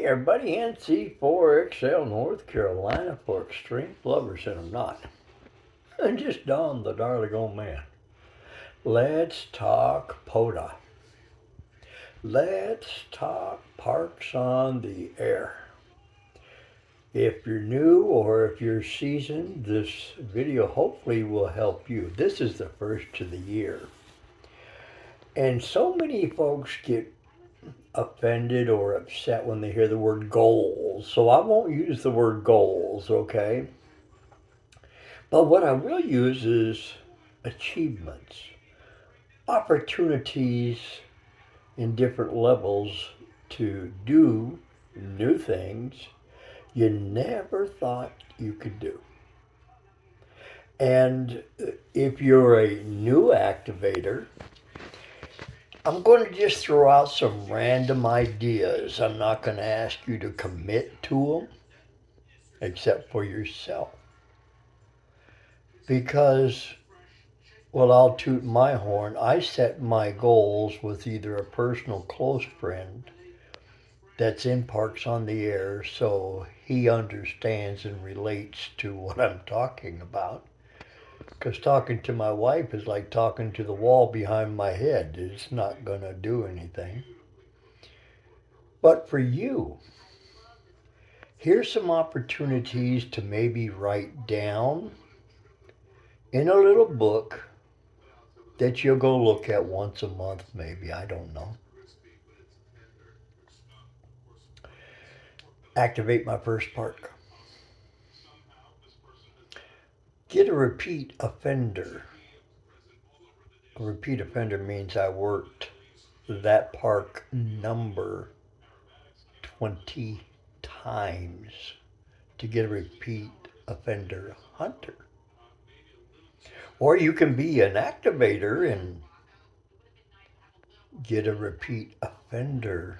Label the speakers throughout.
Speaker 1: Hey everybody, NC4XL North Carolina for extreme lovers, and I'm not. I'm just Don, the darling old man. Let's talk POTA. Let's talk parks on the air. If you're new or if you're seasoned, this video hopefully will help you. This is the first of the year. And so many folks get offended or upset when they hear the word goals. So I won't use the word goals, okay? But what I will use is achievements, opportunities in different levels to do new things you never thought you could do. And if you're a new activator, I'm going to just throw out some random ideas. I'm not going to ask you to commit to them, except for yourself. Because, well, I'll toot my horn. I set my goals with either a personal close friend that's in Parks on the Air, so he understands and relates to what I'm talking about. Because talking to my wife is like talking to the wall behind my head. It's not going to do anything. But for you, here's some opportunities to maybe write down in a little book that you'll go look at once a month, maybe. I don't know. Activate my first park. Get a repeat offender. A repeat offender means I worked that park number 20 times to get a repeat offender hunter. Or you can be an activator and get a repeat offender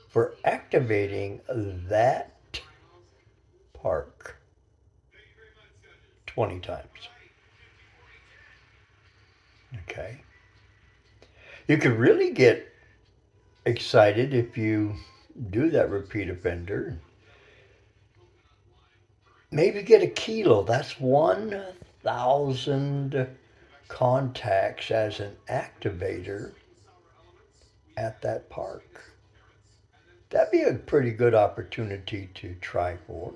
Speaker 1: for activating that park 20 times. Okay. You could really get excited if you do that repeat offender. Maybe get a kilo. That's 1,000 contacts as an activator at that park. That'd be a pretty good opportunity to try for.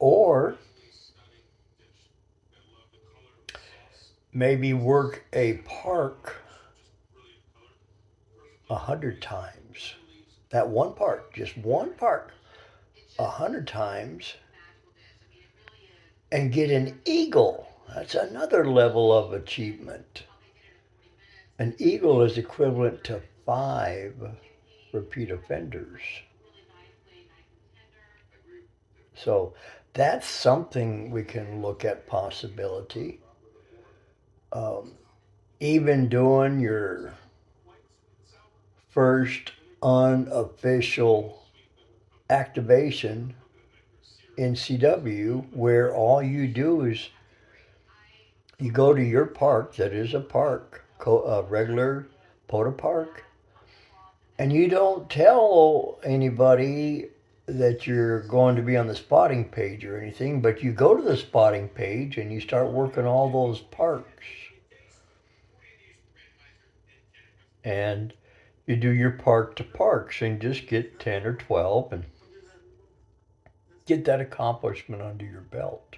Speaker 1: Or maybe work a park 100 times. That one park, just one park, 100 times, and get an eagle. That's another level of achievement. An eagle is equivalent to 5 repeat offenders. So that's something we can look at possibility. Even doing your first unofficial activation in CW, where all you do is you go to your park that is a park, a regular POTA park, and you don't tell anybody that you're going to be on the spotting page or anything, but you go to the spotting page and you start working all those parks. And you do your park to parks and just get 10 or 12 and get that accomplishment under your belt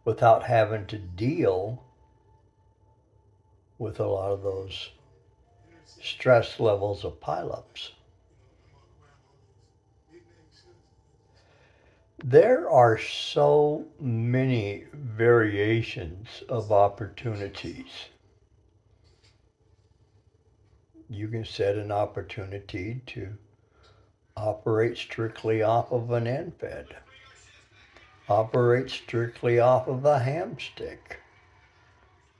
Speaker 1: without having to deal with a lot of those stress levels of pileups. There are so many variations of opportunities. You can set an opportunity to operate strictly off of an end fed, operate strictly off of a hamstick,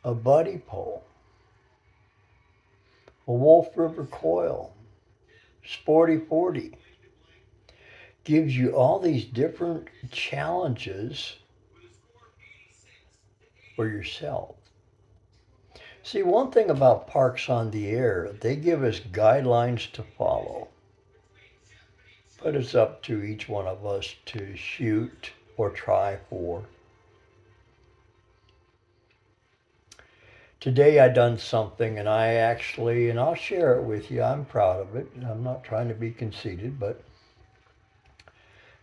Speaker 1: a buddy pole, a Wolf River coil, Sporty 40. Gives you all these different challenges for yourself. See, one thing about Parks on the Air, they give us guidelines to follow, but it's up to each one of us to shoot or try for. Today I done something and and I'll share it with you, I'm proud of it. I'm not trying to be conceited, but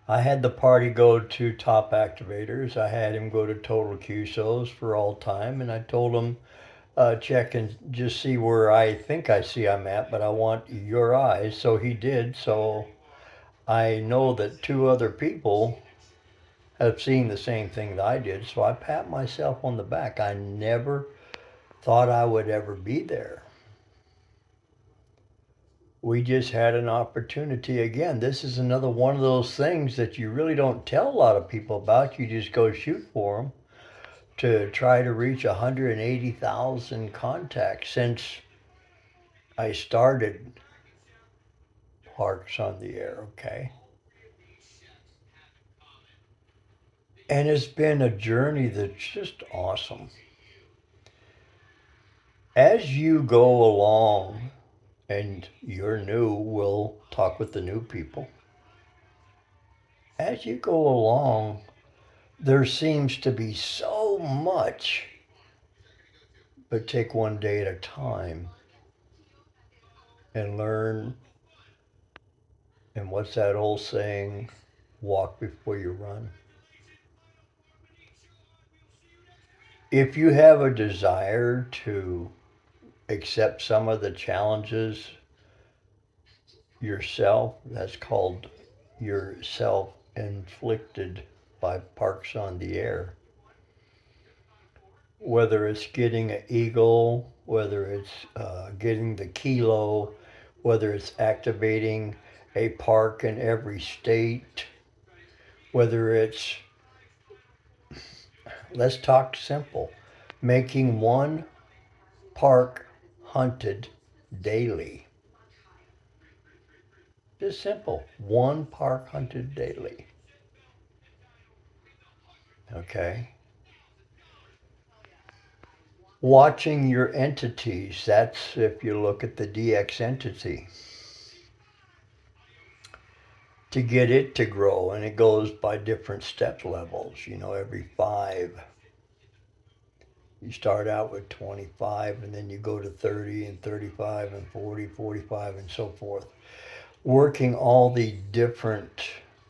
Speaker 1: I had the party go to Top Activators. I had him go to Total QSOs for all time, and I told him, check and just see where I think I see I'm at, but I want your eyes. So he did. So I know that two other people have seen the same thing that I did. So I pat myself on the back. I never thought I would ever be there. We just had an opportunity again. This is another one of those things that you really don't tell a lot of people about. You just go shoot for them to try to reach 180,000 contacts since I started Parks on the Air, okay? And it's been a journey that's just awesome. As you go along and you're new, we'll talk with the new people. As you go along, there seems to be so much, but take one day at a time and learn. And what's that old saying? Walk before you run. If you have a desire to accept some of the challenges yourself, that's called your self-inflicted by Parks on the Air. Whether it's getting an eagle, whether it's getting the kilo, whether it's activating a park in every state, whether it's, let's talk simple, making one park hunted daily. Just simple. One park hunted daily. Okay? Watching your entities. That's if you look at the DX entity. To get it to grow, and it goes by different step levels, every 5. You start out with 25, and then you go to 30 and 35 and 40, 45, and so forth. Working all the different,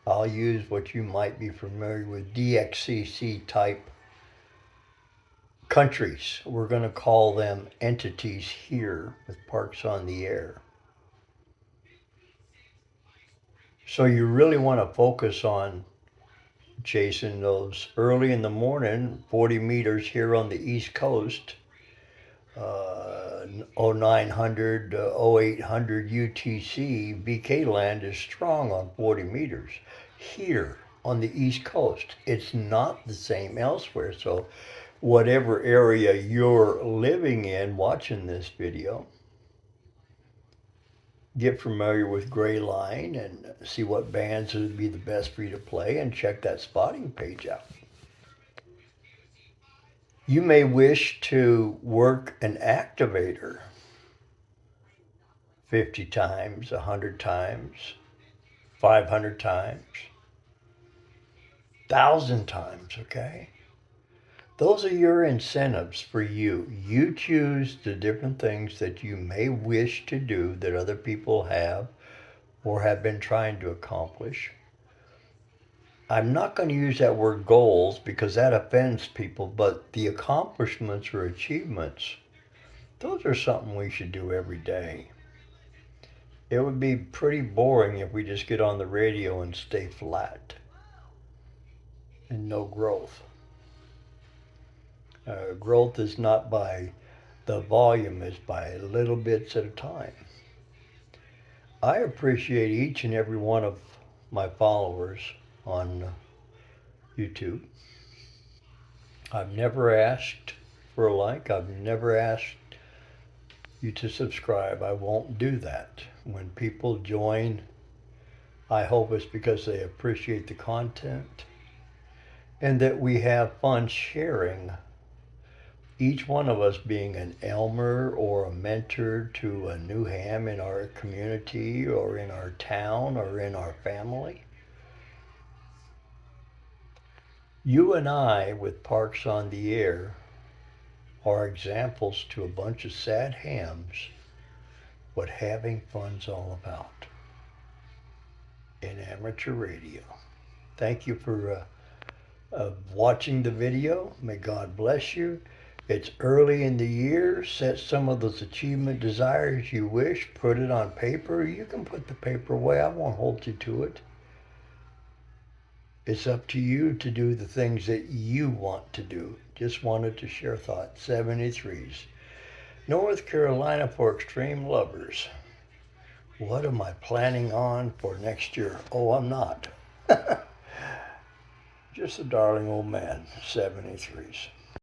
Speaker 1: I'll use what you might be familiar with, DXCC type countries. We're going to call them entities here with Parks on the Air. So you really want to focus on chasing those early in the morning, 40 meters here on the East Coast, 0900, 0800 UTC, BK land is strong on 40 meters. Here on the East Coast, it's not the same elsewhere. So whatever area you're living in watching this video, get familiar with Gray Line and see what bands would be the best for you to play and check that spotting page out. You may wish to work an activator 50 times, 100 times, 500 times, 1,000 times, okay? Those are your incentives for you. You choose the different things that you may wish to do that other people have or have been trying to accomplish. I'm not going to use that word goals because that offends people, but the accomplishments or achievements, those are something we should do every day. It would be pretty boring if we just get on the radio and stay flat and no growth. Growth is not by the volume, it's by little bits at a time. I appreciate each and every one of my followers on YouTube. I've never asked for a like. I've never asked you to subscribe. I won't do that. When people join, I hope it's because they appreciate the content and that we have fun sharing Each one of us being an elmer or a mentor to a new ham in our community or in our town or in our family. You and I, with Parks on the Air, are examples to a bunch of sad hams what having fun's all about in amateur radio. Thank you for watching the video. May God bless you. It's early in the year. Set some of those achievement desires you wish. Put it on paper. You can put the paper away. I won't hold you to it. It's up to you to do the things that you want to do. Just wanted to share thoughts. 73s. North Carolina for extreme lovers. What am I planning on for next year? Oh, I'm not. Just a darling old man. 73s.